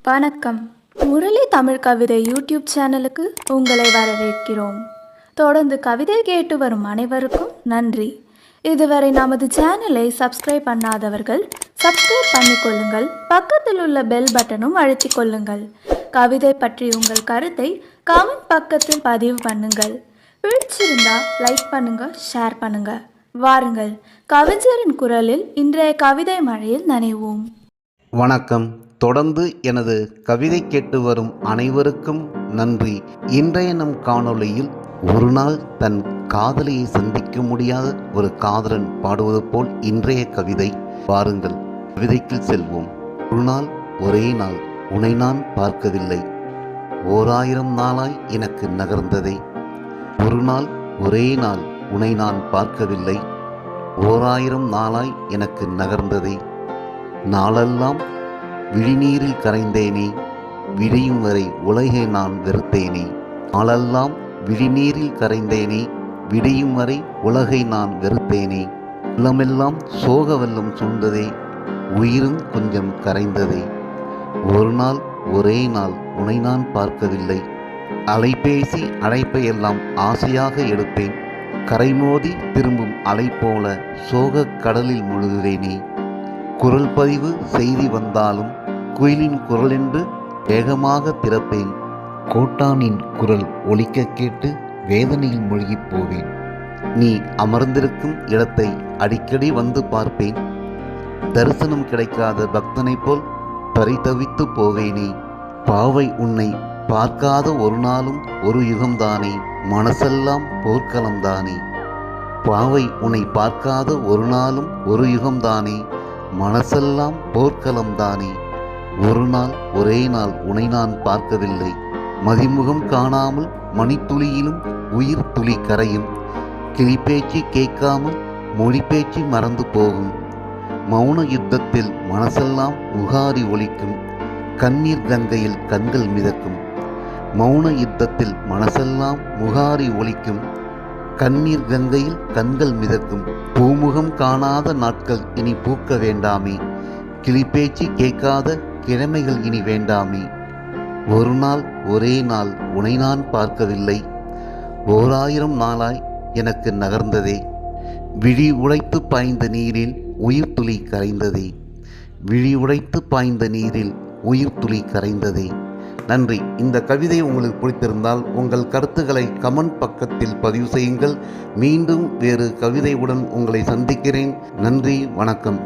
வணக்கம். முரளி தமிழ் கவிதை யூடியூப் சேனலுக்கு உங்களை வரவேற்கிறோம். தொடர்ந்து கவிதை கேட்டு வரும் அனைவருக்கும் நன்றி. இதுவரை நமது சேனலை சப்ஸ்கிரைப் பண்ணாதவர்கள் சப்ஸ்கிரைப் பண்ணிக்கொள்ளுங்கள். பக்கத்தில் உள்ள பெல் பட்டனும் அழுத்திக் கொள்ளுங்கள். கவிதை பற்றி உங்கள் கருத்தை கமெண்ட் பக்கத்தில் பதிவு பண்ணுங்கள். பிடிச்சிருந்தா லைக் பண்ணுங்க, ஷேர் பண்ணுங்க. வாருங்கள், கவிஞரின் குரலில் இன்றைய கவிதை மழையில் நனைவோம். வணக்கம். தொடர்ந்து எனது கவிதை கேட்டு வரும் அனைவருக்கும் நன்றி. இன்றைய நம் காணொளியில் ஒரு நாள் தன் காதலியை சந்திக்க முடியாத ஒரு காதலன் பாடுவது போல் இன்றைய கவிதை. பாருங்கள், கவிதைக்கு செல்வோம். ஒரு நாள் ஒரே நாள் உன்னை நான் பார்க்கவில்லை, 1000 நாளாய் எனக்கு நகர்ந்ததே. ஒரு நாள் ஒரே நாள் உன்னை நான் பார்க்கவில்லை, 1000 நாளாய் எனக்கு நகர்ந்ததே. நாளெல்லாம் விழிநீரில் கரைந்தேனே, விடியும் வரை உலகை நான் வெறுத்தேனே. நாளெல்லாம் விழிநீரில் கரைந்தேனே, விடியும் வரை உலகை நான் வெறுத்தேனே. உள்ளமெல்லாம் சோக வெள்ளம் சூழ்ந்ததே, உயிரும் கொஞ்சம் கரைந்ததே. ஒரு நாள் ஒரே நாள் உன்னை நான் பார்க்கவில்லை, அலைபேசி அழைப்பையெல்லாம் ஆசையாக எடுப்பேன். கரைமோதி திரும்பும் அலை போல சோக கடலில் முழுகுவேனே. குரல் பதிவு செய்தி வந்தாலும் குயிலின் குரல் என்று வேகமாக திறப்பேன். கோட்டானின் குரல் ஒலிக்க கேட்டு வேதனையில் மூழ்கிப் போவேன். நீ அமர்ந்திருக்கும் இடத்தை அடிக்கடி வந்து பார்ப்பேன். தரிசனம் கிடைக்காத பக்தனைப் போல் பரிதவித்து போவேனே. பாவை உன்னை பார்க்காத ஒரு நாளும் ஒரு யுகம்தானே, மனசெல்லாம் போர்க்களம்தானே. பாவை உன்னை பார்க்காத ஒரு நாளும் ஒரு யுகம்தானே, மனசெல்லாம் போர்க்களம்தானே. ஒரு நாள் ஒரே நாள் உன்னை நான் பார்க்கவில்லை, மதிமுகம் காணாமல் மணித்துளியிலும் உயிர் துளி கரையும். கிளிப்பேச்சு கேட்காமல் மொழி பேச்சு மறந்து போகும். மௌன யுத்தத்தில் மனசெல்லாம் முகாரி ஒலிக்கும், கண்ணீர் கங்கையில் கண்கள் மிதக்கும். மௌன யுத்தத்தில் மனசெல்லாம் முகாரி ஒலிக்கும், கண்ணீர் கங்கையில் கண்கள் மிதக்கும். பூமுகம் காணாத நாட்கள் இனி பூக்க வேண்டாமே, கிளிப்பேச்சு கேட்காத கிழமைகள் இனி வேண்டாமே. ஒரு நாள் ஒரே நாள் உன்னை நான் பார்க்கவில்லை, 1000 நாளாய் எனக்கு நகர்ந்ததே. விழி உடைத்து பாய்ந்த நீரில் உயிர் துளி கரைந்ததே, விழி உடைத்து பாய்ந்த நீரில் உயிர் துளி கரைந்ததே. நன்றி. இந்த கவிதை உங்களுக்கு பிடித்திருந்தால் உங்கள் கருத்துக்களை கமெண்ட் பக்கத்தில் பதிவு செய்யுங்கள். மீண்டும் வேறு கவிதையுடன் உங்களை சந்திக்கிறேன். நன்றி, வணக்கம்.